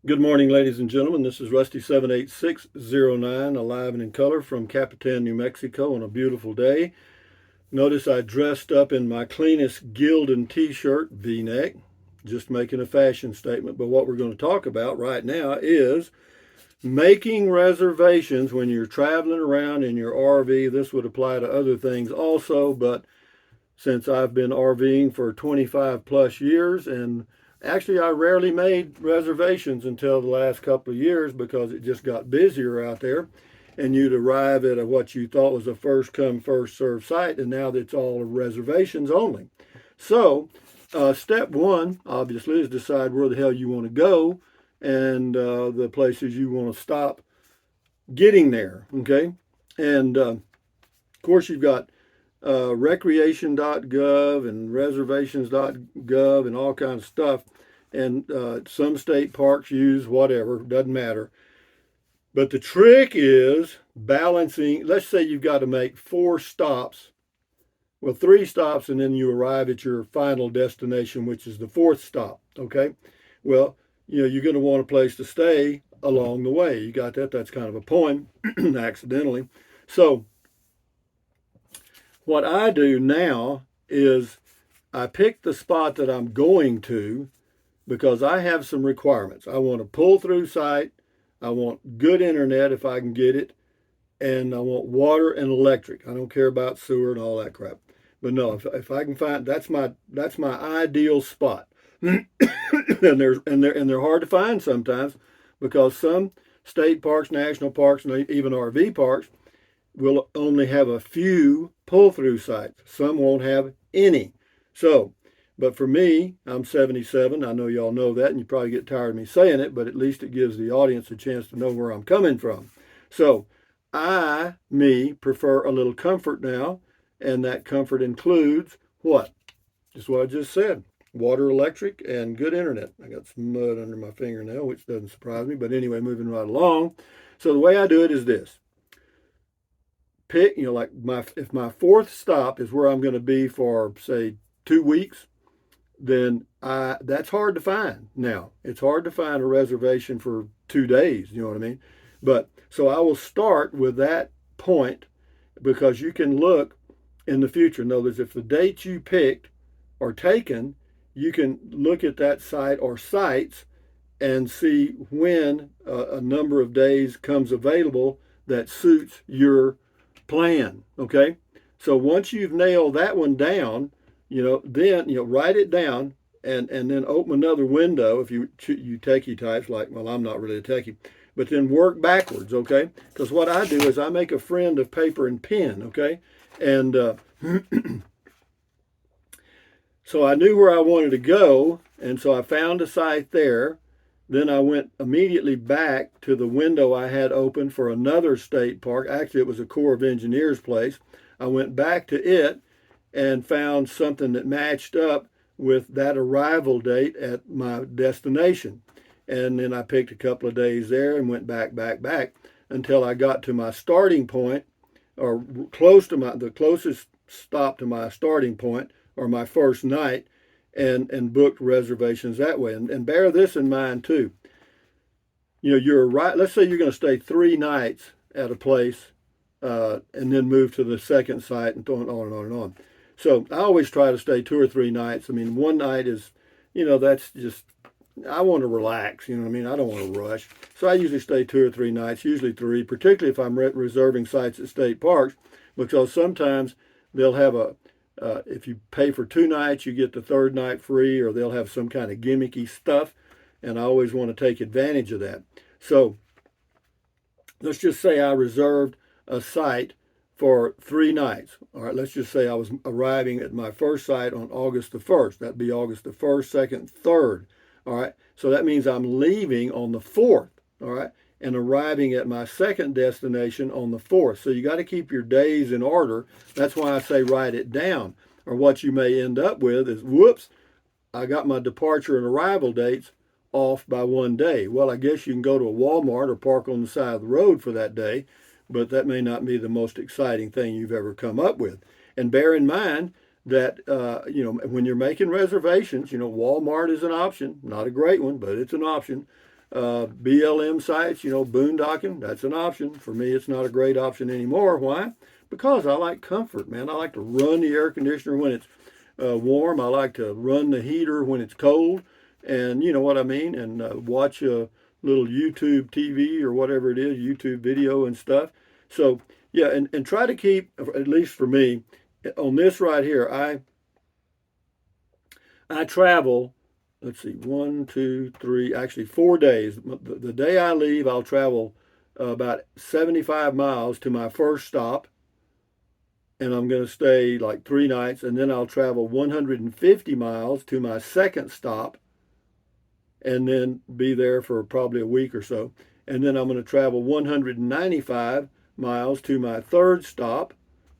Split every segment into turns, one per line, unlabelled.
Good morning, ladies and gentlemen. This is Rusty 78609, alive and in color from Capitan, New Mexico on a beautiful day. Notice I dressed up in my cleanest Gildan t-shirt, V-neck, just making a fashion statement. But what we're going to talk about right now is making reservations when you're traveling around in your RV. This would apply to other things also, but since I've been RVing for 25 plus years, and actually I rarely made reservations until the last couple of years because it just got busier out there, and you'd arrive at what you thought was a first come first served site, and now it's all reservations only. So step one obviously is decide where the hell you want to go and the places you want to stop getting there. Okay, and of course you've got recreation.gov and reservations.gov and all kinds of stuff. And some state parks use whatever, doesn't matter. But the trick is balancing. Let's say you've got to make 4 stops, well, 3 stops, and then you arrive at your final destination, which is the 4th stop. Okay. Well, you're going to want a place to stay along the way. You got that? That's kind of a poem, accidentally. So, what I do now is I pick the spot that I'm going to because I have some requirements. I want a pull through site, I want good internet if I can get it, and I want water and electric. I don't care about sewer and all that crap. But no, if I can find, that's my ideal spot. and they're hard to find sometimes because some state parks, national parks, and even RV parks will only have a few pull-through sites. Some won't have any. So, but for me, I'm 77. I know y'all know that, and you probably get tired of me saying it, but at least it gives the audience a chance to know where I'm coming from. So, me, prefer a little comfort now, and that comfort includes what? Just what I just said. Water, electric, and good internet. I got some mud under my fingernail, which doesn't surprise me, but anyway, moving right along. So the way I do it is this. Pick, like if my 4th stop is where I'm going to be for say 2 weeks, then that's hard to find. Now it's hard to find a reservation for 2 days. You know what I mean? But so I will start with that point because you can look in the future. In other words, if the dates you picked are taken, you can look at that site or sites and see when a number of days comes available that suits your plan. Okay, so once you've nailed that one down, then write it down and then open another window if you techie types like, well, I'm not really a techie, but then work backwards. Okay, because what I do is I make a friend of paper and pen. Okay, and so I knew where I wanted to go, and so I found a site there. Then I went immediately back to the window I had open for another state park. Actually, it was a Corps of Engineers place. I went back to it and found something that matched up with that arrival date at my destination. And then I picked a couple of days there and went back until I got to my starting point, or close to the closest stop to my starting point, or my first night, and booked reservations that way. And bear this in mind too. You're right. Let's say you're going to stay 3 nights at a place, and then move to the second site, and on and on and on. So I always try to stay 2 or 3 nights. I mean, one night is, that's just, I want to relax. You know what I mean? I don't want to rush. So I usually stay 2 or 3 nights, usually 3, particularly if I'm reserving sites at state parks, because sometimes they'll have if you pay for 2 nights, you get the 3rd night free, or they'll have some kind of gimmicky stuff. And I always want to take advantage of that. So let's just say I reserved a site for 3 nights. All right, let's just say I was arriving at my first site on August the 1st. That'd be August the 1st, 2nd, 3rd. All right, so that means I'm leaving on the 4th. All right, and arriving at my second destination on the 4th. So you got to keep your days in order. That's why I say write it down. Or what you may end up with is, whoops, I got my departure and arrival dates off by 1 day. Well, I guess you can go to a Walmart or park on the side of the road for that day, but that may not be the most exciting thing you've ever come up with. And bear in mind that, when you're making reservations, Walmart is an option, not a great one, but it's an option. BLM sites, boondocking, that's an option. For me, it's not a great option anymore. Why? Because I like comfort, man. I like to run the air conditioner when it's warm. I like to run the heater when it's cold. And you know what I mean? And watch a little YouTube TV or whatever it is, YouTube video and stuff. So, yeah, and try to keep, at least for me, on this right here, I travel, let's see, 1, 2, 3, actually 4 days. The day I leave, I'll travel about 75 miles to my first stop, and I'm going to stay like 3 nights, and then I'll travel 150 miles to my second stop, and then be there for probably a week or so. And then I'm going to travel 195 miles to my third stop,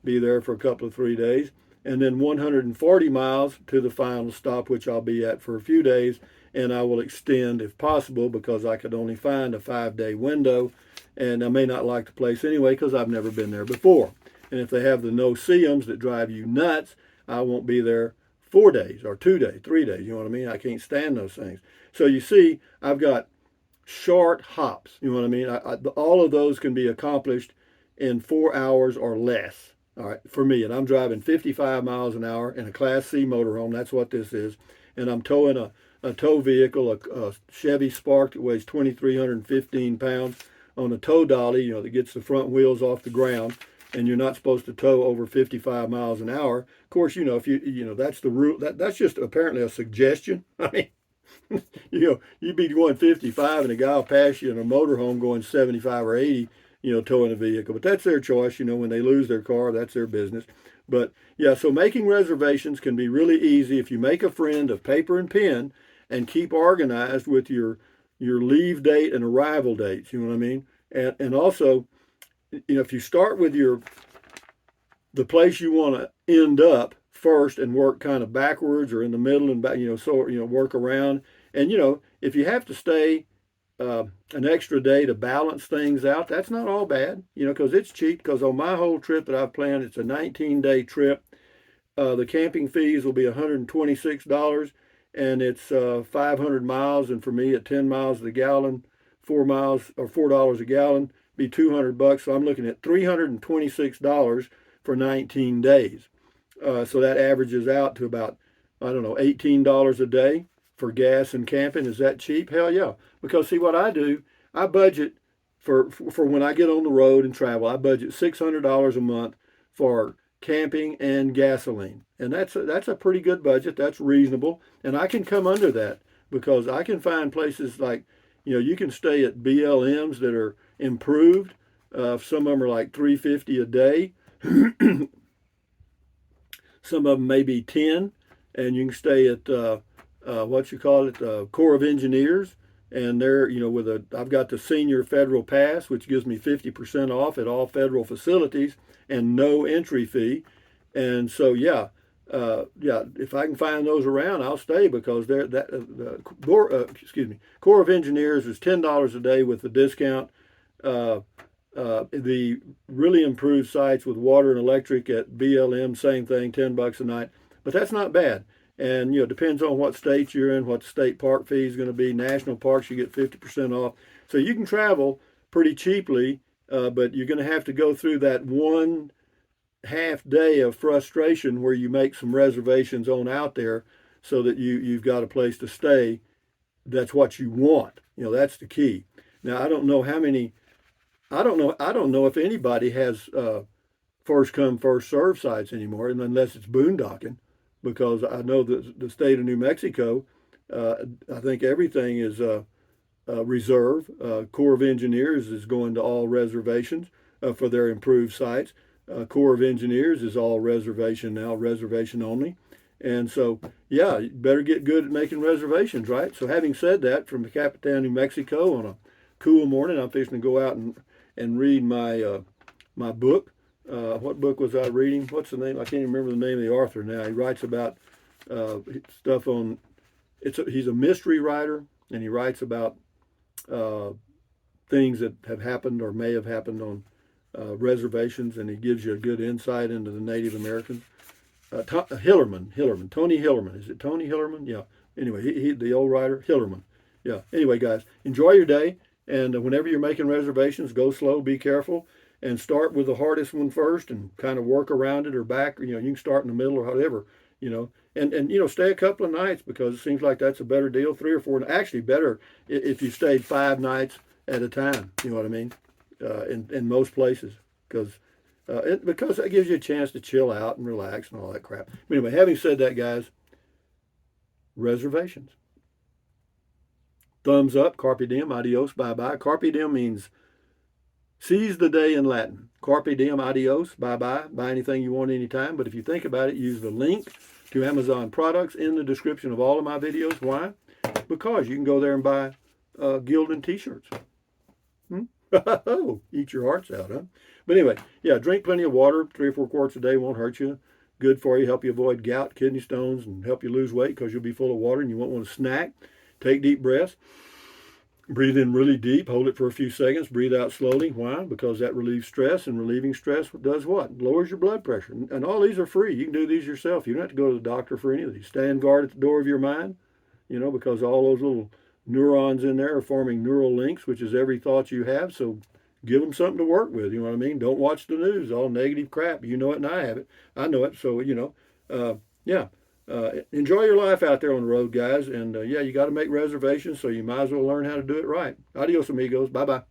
be there for a couple of 3 days, and then 140 miles to the final stop, which I'll be at for a few days. And I will extend if possible, because I could only find a 5-day window, and I may not like the place anyway because I've never been there before. And if they have the no-see-ums that drive you nuts, I won't be there 4 days or 2 days, 3 days. You know what I mean? I can't stand those things. So you see, I've got short hops. You know what I mean? All of those can be accomplished in 4 hours or less. All right, for me, and I'm driving 55 miles an hour in a Class C motorhome. That's what this is. And I'm towing a tow vehicle, a Chevy Spark that weighs 2,315 pounds on a tow dolly, that gets the front wheels off the ground. And you're not supposed to tow over 55 miles an hour. Of course, if that's the rule. That's just apparently a suggestion. I mean, you'd be going 55 and a guy will pass you in a motorhome going 75 or 80, towing a vehicle. But that's their choice. When they lose their car, that's their business. But yeah, so making reservations can be really easy if you make a friend of paper and pen and keep organized with your leave date and arrival dates. You know what I mean? And also, if you start with the place you want to end up first and work kind of backwards or in the middle and back, work around. And, if you have to stay an extra day to balance things out, that's not all bad, because it's cheap. Because on my whole trip that I've planned, it's a 19-day trip. The camping fees will be $126, and it's 500 miles. And for me, at 10 miles a gallon, 4 miles or $4 a gallon, be $200. So I'm looking at $326 for 19 days. So that averages out to about, I don't know, $18 a day for gas and camping. Is that cheap? Hell yeah. Because see what I do, I budget for when I get on the road and travel, I budget $600 a month for camping and gasoline. And that's a pretty good budget. That's reasonable. And I can come under that because I can find places like, you can stay at BLMs that are improved. Some of them are like $350 a day. Some of them may be 10, and you can stay at Corps of Engineers, and they're I've got the senior federal pass, which gives me 50% off at all federal facilities and no entry fee. And so if I can find those around, I'll stay because Corps of Engineers is $10 a day with the discount. The really improved sites with water and electric at BLM, same thing, $10 a night. But that's not bad. And it depends on what state you're in, what the state park fee is going to be. National parks, you get 50% off. So you can travel pretty cheaply, but you're going to have to go through that 1.5 day of frustration where you make some reservations on out there so that you've got a place to stay. That's what you want. That's the key. Now, I don't know if anybody has first come, first serve sites anymore, unless it's boondocking, because I know that the state of New Mexico, I think everything is reserve. Corps of Engineers is going to all reservations for their improved sites. Corps of Engineers is all reservation now, reservation only. And so, yeah, you better get good at making reservations, right? So having said that, from the Capitan, New Mexico, on a cool morning, I'm fixing to go out and read my my book. What book was I reading? What's the name? I can't even remember the name of the author now. He writes about stuff on. He's a mystery writer, and he writes about things that have happened or may have happened on reservations, and he gives you a good insight into the Native Americans. Tony Hillerman. Is it Tony Hillerman? Yeah. Anyway, he the old writer Hillerman. Yeah. Anyway, guys, enjoy your day. And whenever you're making reservations, go slow, be careful, and start with the hardest one first and kind of work around it or back. You can start in the middle or whatever, and stay a couple of nights because it seems like that's a better deal. 3 or 4, actually better if you stayed 5 nights at a time. You know what I mean? In most places, because that gives you a chance to chill out and relax and all that crap. Anyway, having said that, guys, reservations. Thumbs up, carpe diem, adios, bye bye. Carpe diem means seize the day in Latin. Carpe diem, adios, bye bye. Buy anything you want anytime. But if you think about it, use the link to Amazon products in the description of all of my videos. Why? Because you can go there and buy Gildan t-shirts. Eat your hearts out, huh? But anyway, yeah, drink plenty of water. 3 or 4 quarts a day won't hurt you. Good for you, help you avoid gout, kidney stones, and help you lose weight because you'll be full of water and you won't want to snack. Take deep breaths. Breathe in really deep, hold it for a few seconds, breathe out slowly. Why? Because that relieves stress, and relieving stress does what? Lowers your blood pressure. And all these are free. You can do these yourself. You don't have to go to the doctor for any of these. Stand guard at the door of your mind, because all those little neurons in there are forming neural links, which is every thought you have. So give them something to work with. You know what I mean? Don't watch the news, all negative crap. You know it, and I have it. I know it. So, yeah. Enjoy your life out there on the road, guys. And yeah, you got to make reservations, so you might as well learn how to do it right. Adios, amigos. Bye bye.